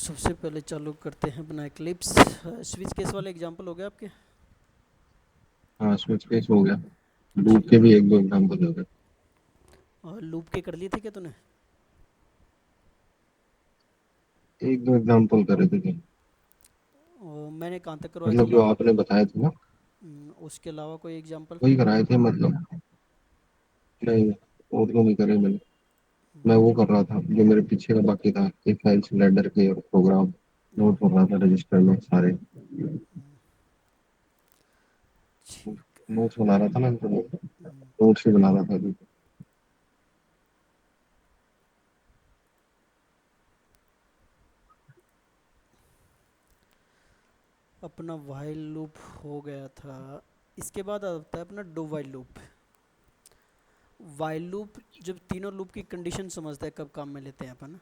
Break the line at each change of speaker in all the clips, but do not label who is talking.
सबसे पहले चालू करते हैं अपना एक्लिप्स। स्विच केस वाले एग्जांपल हो गए आपके।
हाँ स्विच केस हो गया। लूप
ठीक
के
है।
भी एक दो एग्जाम्पल हो गए।
और लूप के कर लिए थे क्या तूने?
एक दो एग्जाम्पल करे थे तुम।
और मैंने कहाँ तक करवाए थे
मतलब जो आपने बताया था ना,
उसके अलावा कोई एग्जांपल?
वही कराए थे मतलब। नहीं, और तो नहीं करे मैंने। मैं वो कर रहा था जो मेरे पीछे का बाकी था, एक फाइल्स लैडर के और प्रोग्राम नोट कर रहा था रजिस्टर में सारे।
ठीक।
नोट्स बना रहा था ना तो नोट्स ही बना रहा था अभी।
अपना वाइल लूप हो गया था। इसके बाद आता है अपना do while loop. While loop जब तीनों लूप की कंडीशन समझता है कब काम में लेते हैं अपन।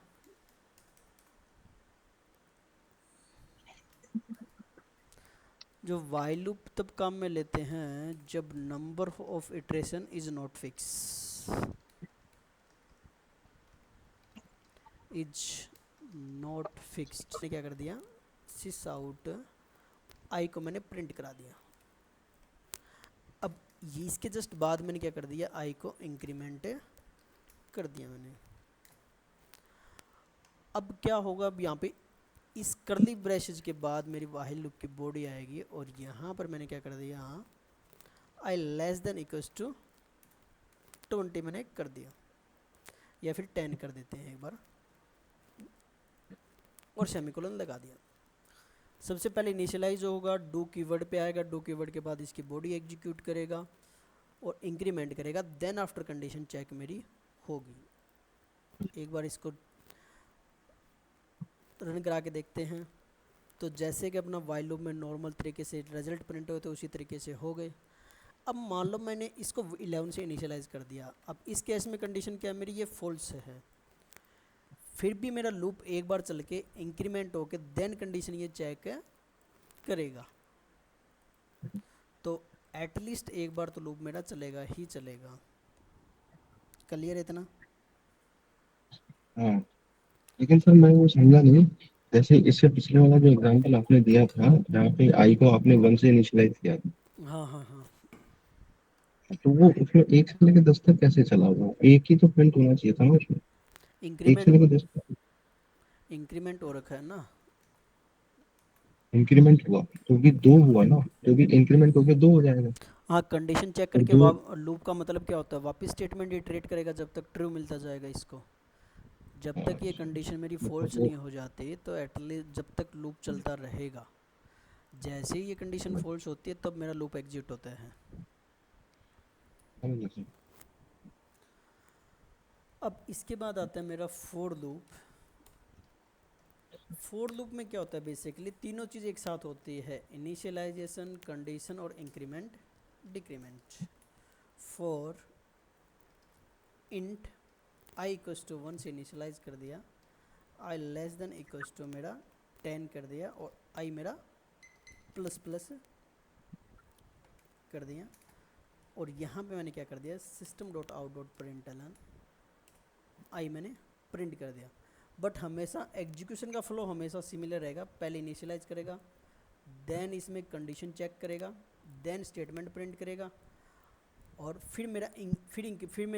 जो वाइल लूप तब काम में लेते हैं जब number of iteration is not fix. Is not fixed ने क्या कर दिया, सिस आउट आई को मैंने प्रिंट करा दिया। अब ये इसके जस्ट बाद मैंने क्या कर दिया, आई को इंक्रीमेंट कर दिया मैंने। अब क्या होगा, अब यहाँ पे इस करली ब्रैसेज के बाद मेरी वाइल लूप की बॉडी आएगी और यहाँ पर मैंने क्या कर दिया, i less than equals to 20 मैंने कर दिया, या फिर 10 कर देते हैं एक बार और सेमीकोलन लगा दिया। सबसे पहले इनिशियलाइज होगा, डू कीवर्ड पे आएगा, डू कीवर्ड के बाद इसकी बॉडी एग्जीक्यूट करेगा और इंक्रीमेंट करेगा, देन आफ्टर कंडीशन चेक मेरी होगी। एक बार इसको रन करा के देखते हैं। तो जैसे कि अपना वाइल लूप में नॉर्मल तरीके से रिजल्ट प्रिंट होते उसी तरीके से हो गए। अब मान लो मैंने इसको 11 से इनिशियलाइज कर दिया। अब इस केस में कंडीशन क्या है मेरी, ये फॉल्स है। फिर भी मेरा लूप एक बार चल के इंक्रीमेंट होके देन कंडीशन ये चेक करेगा। तो एटलीस्ट एक बार तो लूप मेरा चलेगा ही चलेगा। क्लियर है इतना?
हाँ, लेकिन सर मैं वो समझा नहीं। जैसे इससे पिछले वाला जो एग्जांपल आपने दिया था जहाँ पे आई को आपने 1 से इनिशियलाइज किया था,
हाँ हाँ हाँ।
तो वो उसमें 1 से लेकर 10 तक कैसे चला? वो एक ही तो प्रिंट होना चाहिए था ना उसमें। 1 से
इंक्रीमेंट,
लेकर 10 तक
इंक्रीमेंट हो रखा है ना।
इंक्रीमेंट हुआ तो भी दो हुआ ना, तो भी इंक्रीमेंट होकर दो हो जाएगा।
हाँ, कंडीशन चेक
और
करके
दो।
लूप का मतलब क्या होता है, वापस स्टेटमेंट इटरेट करेगा जब तक ट्रू मिलता जाएगा इसको। जब तक ये कंडीशन मेरी
मतलब
फॉल्स
वो।
नहीं हो जाती तो एटलीस्ट जब तक लूप चलता रहेगा। जैसे ही ये कंडीशन फॉल्स होती है तब मेरा लूप एग्जिट होता है। अब इसके बाद आता है मेरा फोर लूप। फोर लूप में क्या होता है, बेसिकली तीनों चीज़ एक साथ होती है, इनिशियलाइजेशन, कंडीशन और increment decrement. For int i equals to 1 से इनिशियलाइज कर दिया, i less than equals to मेरा 10 कर दिया और आई मेरा प्लस प्लस कर दिया। और यहाँ पे मैंने क्या कर दिया, system dot out dot println I मैंने प्रिंट कर दिया। बट हमेशा एग्जीक्यूशन का फ्लो हमेशा सिमिलर रहेगा, पहले इनिशियलाइज करेगा, देन इसमें कंडीशन चेक करेगा, देन स्टेटमेंट प्रिंट करेगा और फिर मेरा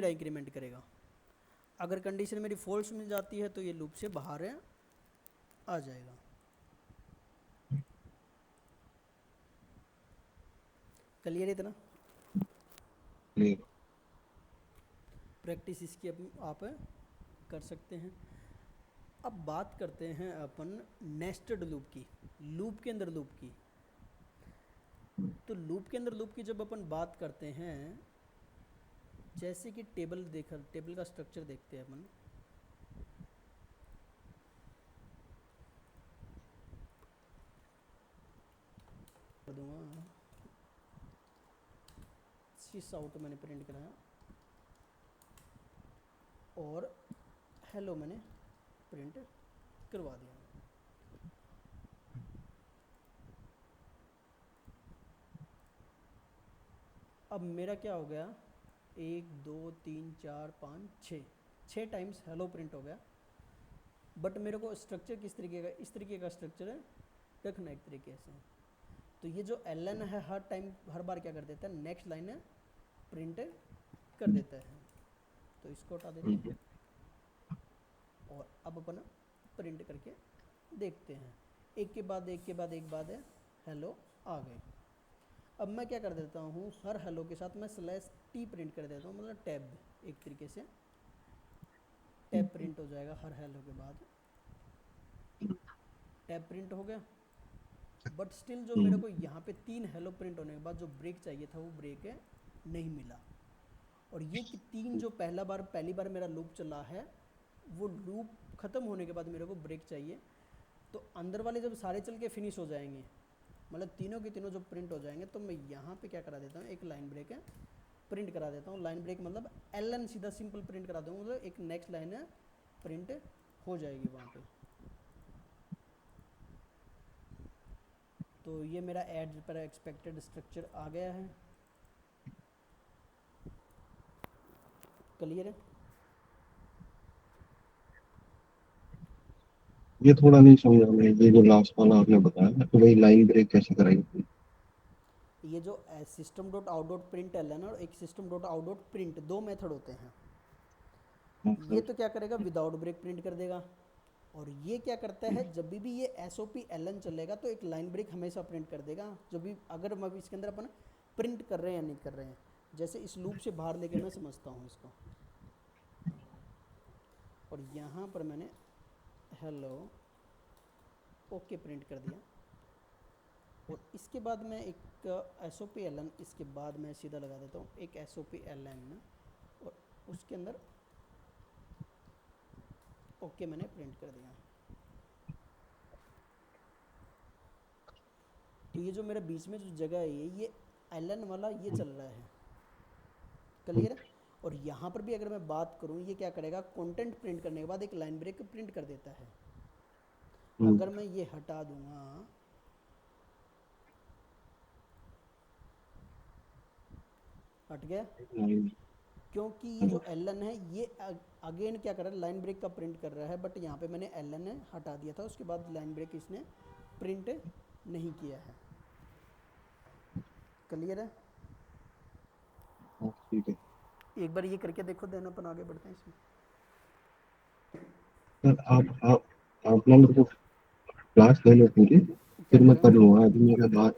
इंक्रीमेंट करेगा। अगर कंडीशन मेरी फॉल्स मिल जाती है तो ये लूप से बाहर आ जाएगा। क्लियर है इतना?
नहीं।
प्रैक्टिस इसकी आप कर सकते हैं। अब बात करते हैं अपन नेस्टेड लूप की, लूप के अंदर लूप की। तो लूप के अंदर लूप की जब अपन बात करते हैं, जैसे कि टेबल का स्ट्रक्चर देखते हैं अपन। कर दूंगा सिस आउट मैंने प्रिंट कराया और हेलो मैंने प्रिंट करवा दिया। अब मेरा क्या हो गया, 1 2 3 4 5 6, 6 टाइम्स हेलो प्रिंट हो गया। बट मेरे को स्ट्रक्चर किस तरीके का, इस तरीके का स्ट्रक्चर रखना एक तरीके से। तो ये जो एल एन है हर टाइम हर बार क्या कर देता है, नेक्स्ट लाइन प्रिंट कर देता है। तो इसको हटा देते हैं और अब अपन प्रिंट करके देखते हैं, एक के बाद एक के बाद एक बाद है हेलो आ गए। अब मैं क्या कर देता हूँ, हर हेलो के साथ मैं स्लैश टी प्रिंट कर देता हूँ, मतलब टैब, एक तरीके से टैब प्रिंट हो जाएगा हर हेलो के बाद, टैब प्रिंट हो गया। बट स्टिल जो मेरे को यहाँ पे 3 हेलो प्रिंट होने के बाद जो ब्रेक चाहिए था वो ब्रेक नहीं मिला। और ये कि 3 जो पहली बार मेरा लूप चला है, वो लूप ख़त्म होने के बाद मेरे को ब्रेक चाहिए। तो अंदर वाले जब सारे चल के फिनिश हो जाएंगे, मतलब तीनों के तीनों जब प्रिंट हो जाएंगे, तो मैं यहाँ पे क्या करा देता हूँ, एक लाइन ब्रेक प्रिंट करा देता हूँ। लाइन ब्रेक मतलब एल एन सीधा सिंपल प्रिंट करा दूँगा, मतलब एक नेक्स्ट लाइन प्रिंट हो जाएगी वहाँ पे। तो ये मेरा एड पर एक्सपेक्टेड स्ट्रक्चर आ गया है, क्लियर है।
ये थोड़ा नहीं समझा मैं, ये जो लास्ट वाला आपने बताया तो वही लाइन ब्रेक कैसे कराएंगे?
ये जो system dot out dot print L N और एक system dot out dot print, दो मेथड होते हैं। ये
मतलब
तो क्या करेगा, विदाउट ब्रेक प्रिंट कर देगा। और ये क्या करता है, जब भी ये S O P L N चलेगा तो एक लाइन ब्रेक हमेशा प्रिंट कर देगा, जो भी अगर मैं इसके अंदर अपन प्रिंट कर रहे हैं या नहीं कर रहे हैं। जैसे इस लूप से बाहर लेके मैं समझता हूँ इसको, और यहाँ पर मैंने हेलो ओके प्रिंट कर दिया। और इसके बाद मैं एक S O P L N, इसके बाद मैं सीधा लगा देता हूँ एक S O P L N, और उसके अंदर ओके मैंने प्रिंट कर दिया। तो ये जो मेरे बीच में जो जगह है ये एल एन वाला ये चल रहा है, क्लियर। और यहाँ पर भी अगर मैं बात करूँ, ये क्या करेगा, कंटेंट प्रिंट करने के बाद एक लाइन ब्रेक प्रिंट कर देता है। अगर मैं ये हटा दूंगा, हट गया, क्योंकि ये जो एल एन है ये अगेन क्या कर रहा है, लाइन ब्रेक का प्रिंट कर रहा है। बट यहाँ पे मैंने एल एन हटा दिया था, उसके बाद लाइन ब्रेक इसने प्रिंट नहीं किया है, क्लियर है।
ठीक है
एक बार ये करके देखो, देन अपन आगे बढ़ते हैं इसमें।
सर, आप ना मेरे को क्लास ले लो पूरी,
क्या
फिर
कह
मैं
रहे हो।
कर लूंगा। अभी मेरे बाहर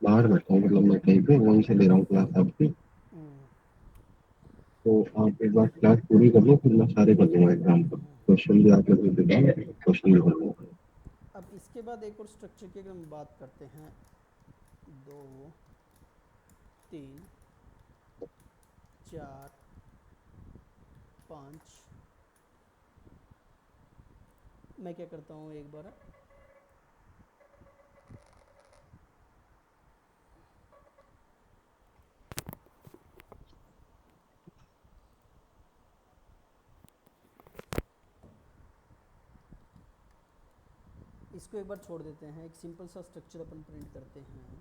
बाहर बैठा हूँ, मतलब मैं कहीं पे वहीं से ले रहा हूँ क्लास आपकी। तो आप एक बार क्लास पूरी कर लो, फिर मैं सारे कर दूंगा एग्जाम पर, क्वेश्चन भी आप लोग दे देंगे, क्वेश्चन भी कर लूंगा।
अब इसके बाद एक और स्ट्रक्चर की अगर हम बात करते हैं, 2 3 4 5, मैं क्या करता हूँ एक बार, इसको एक बार छोड़ देते हैं, एक सिंपल सा स्ट्रक्चर अपन प्रिंट करते हैं।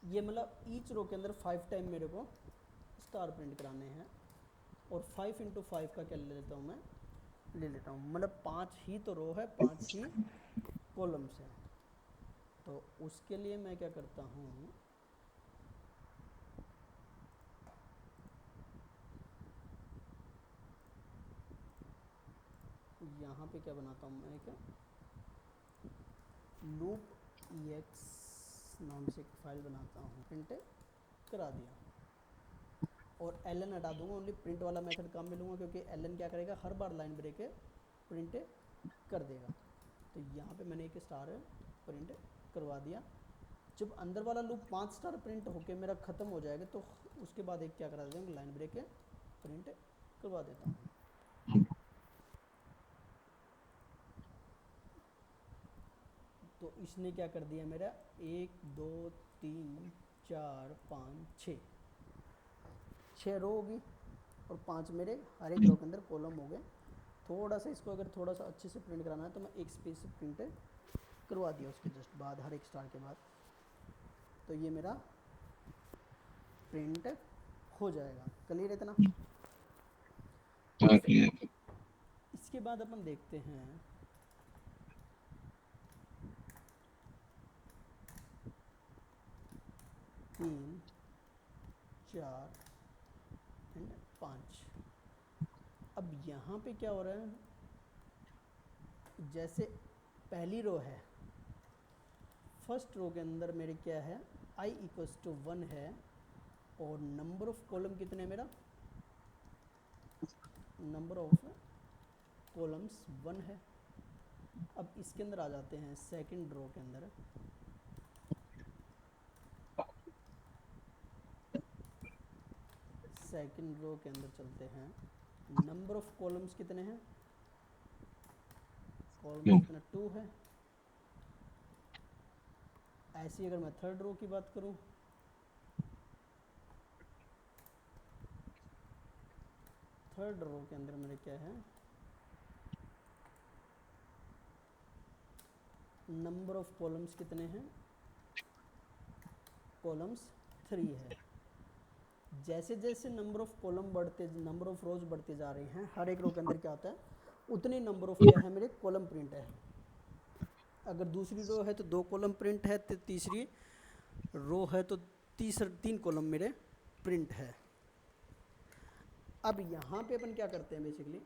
ये मतलब ईच रो के अंदर 5 टाइम मेरे को स्टार प्रिंट कराने हैं। और 5 × 5 का क्या ले लेता हूँ मैं, ले लेता हूँ, मतलब 5 ही तो रो है, 5 ही कॉलम्स हैं। तो उसके लिए मैं क्या करता हूँ, यहाँ पे क्या बनाता हूँ मैं, एक लूप EX नाम से एक फाइल बनाता हूँ, प्रिंट करा दिया। और एल एन हटा दूंगा, ओनली प्रिंट वाला मेथड काम में लूँगा, क्योंकि एल एन क्या करेगा, हर बार लाइन ब्रेक प्रिंट कर देगा। तो यहाँ पे मैंने एक स्टार प्रिंट करवा दिया। जब अंदर वाला लूप 5 स्टार प्रिंट होके मेरा ख़त्म हो जाएगा, तो उसके बाद एक क्या करा देता हूँ, लाइन ब्रेक प्रिंट करवा देता हूँ। तो इसने क्या कर दिया मेरा, 1 2 3 4 5 6, 6 रो होगी और 5 मेरे हर एक रो के अंदर कॉलम हो गए। थोड़ा सा इसको अगर थोड़ा सा अच्छे से प्रिंट कराना है तो मैं एक स्पेस से प्रिंट करवा दिया उसके जस्ट बाद, हर एक स्टार के बाद, तो ये मेरा प्रिंट हो जाएगा। क्लियर इतना?
हाँ क्लियर।
इसके बाद अपन देखते हैं 3, 4 एंड 5। अब यहाँ पे क्या हो रहा है, जैसे पहली रो है, फर्स्ट रो के अंदर मेरे क्या है, i इक्वल्स टू 1 है, और नंबर ऑफ कॉलम कितने हैं मेरा, नंबर ऑफ कॉलम्स 1 है। अब इसके अंदर आ जाते हैं सेकंड रो के अंदर, सेकंड रो के अंदर चलते हैं, नंबर ऑफ कॉलम्स कितने हैं, कॉलम्स कितने, 2 है। ऐसी अगर मैं थर्ड रो की बात करूं, थर्ड रो के अंदर मेरे क्या है, नंबर ऑफ कॉलम्स कितने हैं, कॉलम्स 3 है। जैसे जैसे नंबर ऑफ कॉलम बढ़ते, नंबर ऑफ रोज बढ़ते जा रहे हैं, हर एक रो के अंदर क्या होता है, उतने नंबर ऑफ क्या है मेरे कॉलम प्रिंट है। अगर दूसरी रो है तो 2 कॉलम प्रिंट है, तो तीसरी रो है तो 3 कॉलम मेरे प्रिंट है। अब यहाँ पे अपन क्या करते हैं, बेसिकली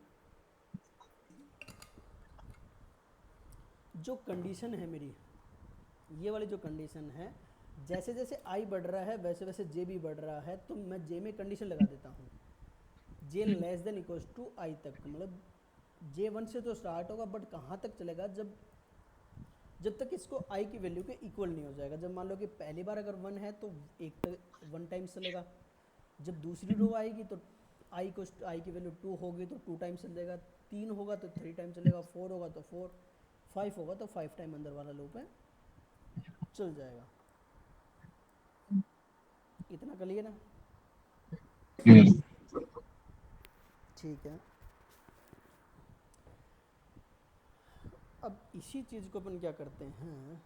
जो कंडीशन है मेरी, ये वाली जो कंडीशन है, जैसे जैसे आई बढ़ रहा है वैसे वैसे जे भी बढ़ रहा है, तो मैं जे में कंडीशन लगा देता हूँ, जे लेस देन इक्वल्स टू आई तक, मतलब जे 1 से तो स्टार्ट होगा, बट कहाँ तक चलेगा, जब जब तक इसको आई की वैल्यू के इक्वल नहीं हो जाएगा। जब मान लो कि पहली बार अगर 1 है तो 1 टाइम्स चलेगा, जब दूसरी रो आएगी तो आई की वैल्यू 2 होगी तो 2 टाइम्स चलेगा, 3 होगा तो 3 टाइम चलेगा, 4 होगा तो 4, 5 होगा तो 5 टाइम अंदर वाला लूप है चल जाएगा। इतना क्लियर है?
क्लियर।
ठीक है। अब इसी चीज़ को अपन क्या करते हैं,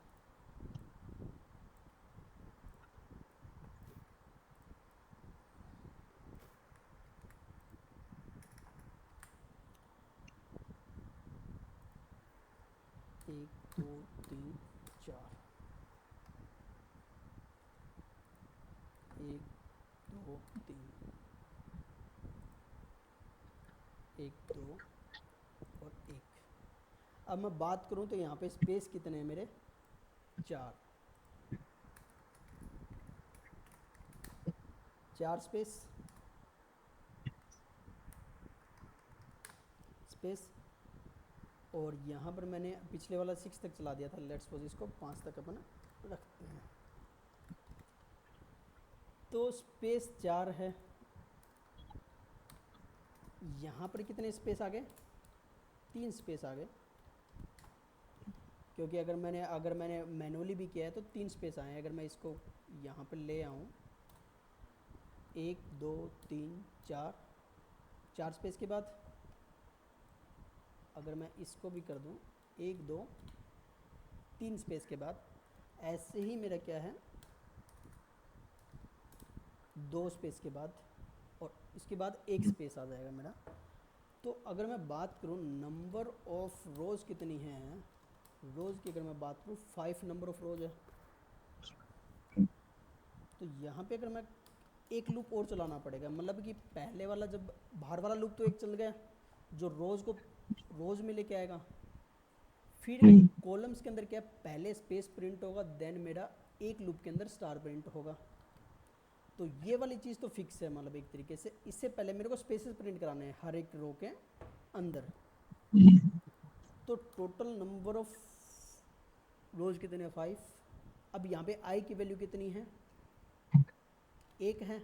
एक दो तीन चार, एक दो तीन, एक दो और एक। अब मैं बात करूं तो यहाँ पे स्पेस कितने हैं मेरे, 4, 4 स्पेस, स्पेस। और यहाँ पर मैंने पिछले वाला 6 तक चला दिया था, लेट्स सपोज इसको 5 तक अपन रखते हैं, तो स्पेस 4 है। यहाँ पर कितने स्पेस आ गए, 3 स्पेस आ गए, क्योंकि अगर मैंने मैनुअली भी किया है तो 3 स्पेस आए हैं। अगर मैं इसको यहाँ पर ले आऊँ, 1 2 3 4, 4 स्पेस के बाद अगर मैं इसको भी कर दूँ 1 2 3 स्पेस के बाद, ऐसे ही मेरा क्या है 2 स्पेस के बाद, और इसके बाद 1 स्पेस आ जाएगा मेरा। तो अगर मैं बात करूँ नंबर ऑफ रोज़ कितनी हैं, रोज़ की अगर मैं बात करूँ 5 नंबर ऑफ रोज़ है, तो यहाँ पे अगर मैं एक लूप और चलाना पड़ेगा, मतलब कि पहले वाला जब बाहर वाला लूप तो एक चल गया जो रोज़ को रोज़ में लेके आएगा, फिर कॉलम्स के अंदर क्या पहले स्पेस प्रिंट होगा, देन मेरा एक लूप के अंदर स्टार प्रिंट होगा। तो ये वाली चीज़ तो फिक्स है, मतलब एक तरीके से इससे पहले मेरे को स्पेसेस प्रिंट कराने हैं हर एक रो के अंदर। तो टोटल नंबर ऑफ रोज कितने हैं, 5। अब यहाँ पे आई की वैल्यू कितनी है, 1 है,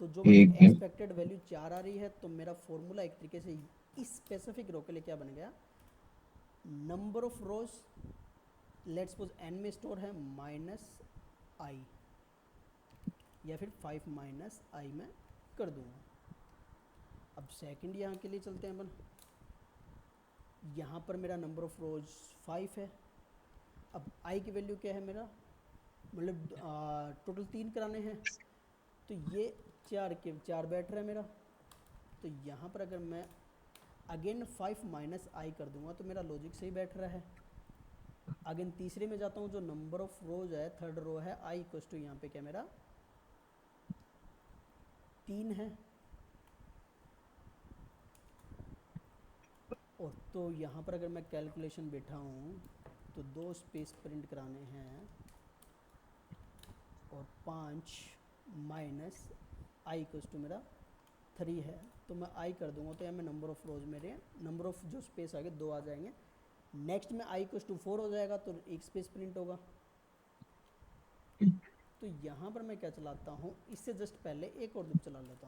तो जो मेरी
एक है।
एक्सपेक्टेड वैल्यू 4 आ रही है, तो मेरा फॉर्मूला एक तरीके से इस स्पेसिफिक रो के लिए क्या बन गया, number of rows let's suppose N में स्टोर है माइनस आई, या फिर 5 माइनस आई में कर दूंगा। अब सेकंड यहाँ के लिए चलते हैं अपन, यहाँ पर मेरा नंबर ऑफ रोज 5 है। अब आई की वैल्यू क्या है मेरा, मतलब टोटल 3 कराने हैं, तो ये 4 के 4 बैठ रहा है मेरा। तो यहाँ पर अगर मैं अगेन 5 माइनस आई कर दूंगा तो मेरा लॉजिक सही बैठ रहा है। अगेन तीसरे में जाता हूँ, जो नंबर ऑफ रोज है, थर्ड रो है, आई इक्वस टू यहाँ पे क्या मेरा 3 है। और तो यहाँ पर अगर मैं कैलकुलेशन बैठा हूँ तो 2 स्पेस प्रिंट कराने हैं और 5 माइनस आई इक्वस टू मेरा 3 है। तो मैं आई कर दूंगा तो यहाँ में नंबर ऑफ रोज मेरे, नंबर ऑफ जो स्पेस आगे 2 आ जाएंगे। नेक्स्ट में आई इक्वस टू 4 हो जाएगा तो एक स्पेस प्रिंट होगा। तो यहाँ पर मैं क्या चलाता हूँ, इससे जस्ट पहले एक और लूप चला लेता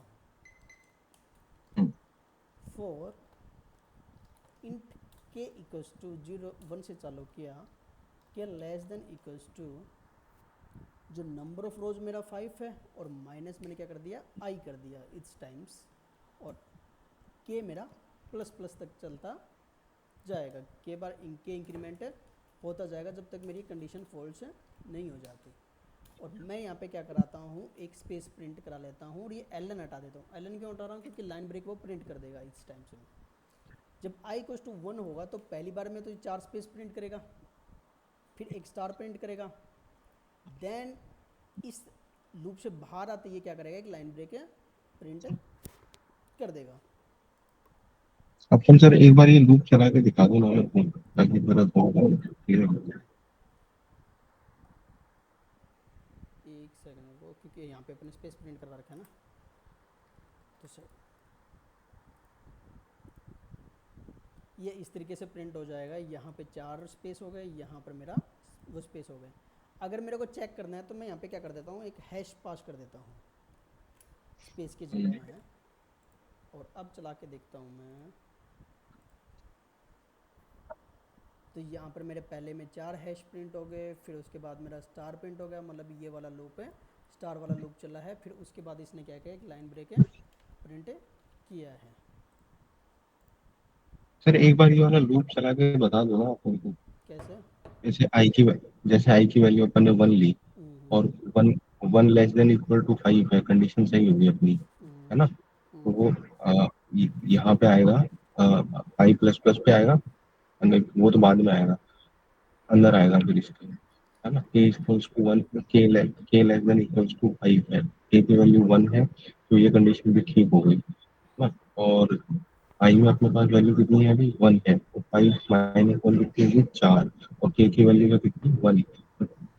हूँ। फॉर इंट के इक्वल्स टू 0 1 से चालू किया, के लेस देन इक्वल्स टू जो नंबर ऑफ रोज मेरा 5 है और माइनस मैंने क्या कर दिया आई कर दिया इट्स टाइम्स, और के मेरा प्लस प्लस तक चलता जाएगा। के बार के इंक्रीमेंट होता जाएगा जब तक मेरी कंडीशन फॉल्स नहीं हो जाती। और मैं यहाँ पे क्या कराता हूँ, एक स्पेस प्रिंट करा लेता हूँ और ये एलन हटा देता हूँ। एलन क्यों हटा रहा हूँ, क्योंकि लाइन ब्रेक वो प्रिंट कर देगा इस टाइम से। जब आई इक्वल्स टू 1 होगा तो पहली बार में तो ये 4 स्पेस प्रिंट करेगा, फिर एक स्टार प्रिंट करेगा, देन इस लूप से बाहर आते ये क्या करेगा, एक लाइन ब्रेक प्रिंट कर देगा।
अपन सर एक बार ये लूप चला के दिखा दो ना मेरे को, ताकि मेरा थोड़ा क्लियर हो जाए।
एक सेकंड को, क्योंकि यहाँ पे अपने स्पेस प्रिंट करवा रखा है ना, तो सर ये इस तरीके से प्रिंट हो जाएगा। यहाँ पे 4 स्पेस हो गए, यहाँ पर मेरा वो स्पेस हो गए। अगर मेरे को चेक करना है तो मैं यहाँ पे क्या कर देता हूँ, एक हैश पास कर देता हूँ स्पेस की जगह में। और अब चला के देखता हूँ मैं, तो यहाँ पर मेरे पहले में 4 हैश प्रिंट हो गए, फिर उसके बाद मेरा स्टार प्रिंट हो गया, मतलब ये वाला लूप है, स्टार वाला लूप चला है। फिर उसके बाद इसने क्या किया, एक लाइन ब्रेक प्रिंट किया है।
सर एक बार ये वाला लूप चला के बता दो ना अपन को।
कैसे?
जैसे आई की जैसे आई की वैल्यू अपन ने 1 ली,
हम्म,
और 1 1 लेस देन इक्वल टू 5 है, कंडीशन सही होगी अपनी, है
हम्म,
ना? तो
हम्म,
वो यहाँ पे आएगा, आई प्लस प्लस पे आएगा, वो तो बाद में आएगा, अंदर आएगा फिर इसके, है ना? के इक्वल्स टू 1, के लेस देन इक्वल्स टू 5 है, के की वैल्यू 1 है, तो ये कंडीशन भी ठीक हो गई ना। और आई में अपने पास वैल्यू कितनी है अभी, 1 है, तो 5 माइनस 1 कितनी होगी, 4, और के की वैल्यू का कितनी, 1।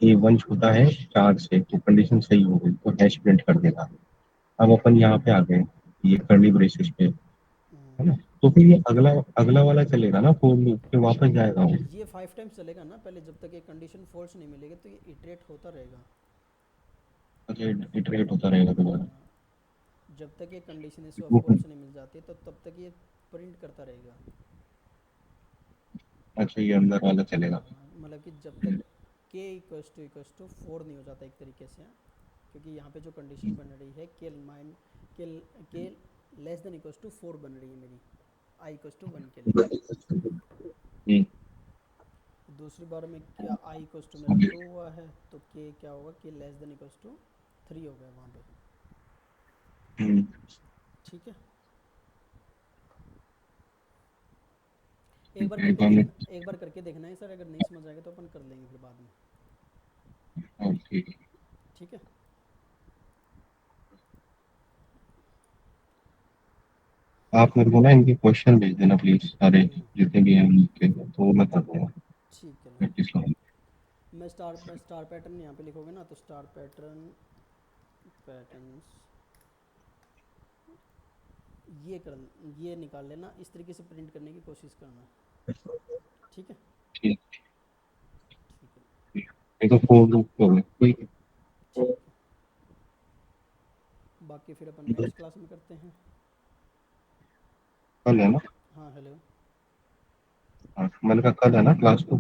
ये 1 छोटा है 4 से, तो कंडीशन सही हो गई, तो हैश प्रिंट कर देगा। अब अपन यहाँ पे आ गए, ये कर्ली ब्रेसेस पे, है
हम्म।
ना? तो फिर ये अगला अगला वाला चलेगा ना फोर लूप, फिर वापस जाएगा वो।
ये 5 टाइम्स चलेगा ना पहले, जब तक ये कंडीशन फॉल्स नहीं मिलेगी तो ये इटरेट होता रहेगा।
अच्छा, इटरेट होता रहेगा दोबारा।
हाँ, जब तक ये कंडीशन इसको
वो
फॉल्स नहीं मिल जाती तो तब तक ये प्रिंट करता रहेगा।
अच्छा, ये अंदर वाला चलेगा।
हाँ, मतलब कि जब तक के इक्वस टू 4 नहीं हो जाता एक तरीके से। क्योंकि यहाँ पे जो कंडीशन बन रही है के के लेस देन इक्वस टू 4 बन रही है मेरी आई इक्वस टू 1 के लिए।
हम्म,
दूसरी बार में क्या आई इक्वस टू मेरा 2 हुआ है, तो के क्या होगा, के लेस देन इक्वस टू 3 हो गया वहाँ पे।
हम्म,
ठीक है, एक बार
एक
करके
बार में।
देखना, एक बार करके देखना है सर, अगर नहीं समझ आएगा तो अपन कर लेंगे फिर बाद में।
हाँ, ठीक है।
ठीक है।
आप मेरे को ना इनके क्वेश्चन भेज देना प्लीज, सारे
हम्म,
जितने भी हैं उनके, तो वो मैं कर दूंगा
ठीक है ना।
प्रैक्टिस करूँगा।
मैं स्टार पैटर्न यहाँ पे लिखोगे ना, तो स्टार पैटर्न पैटर्न्स ये कर, ये निकाल लेना, इस तरीके से प्रिंट करने की कोशिश करना। ठीक है।
ठीक।
ठीक है।
ठीक। ये तो फोर लूप हो गए, ठीक है।
ठीक है, बाकी फिर अपन नेक्स्ट क्लास में करते हैं।
कल है ना?
हाँ हेलो।
हाँ, मैंने कहा कल है ना क्लास को।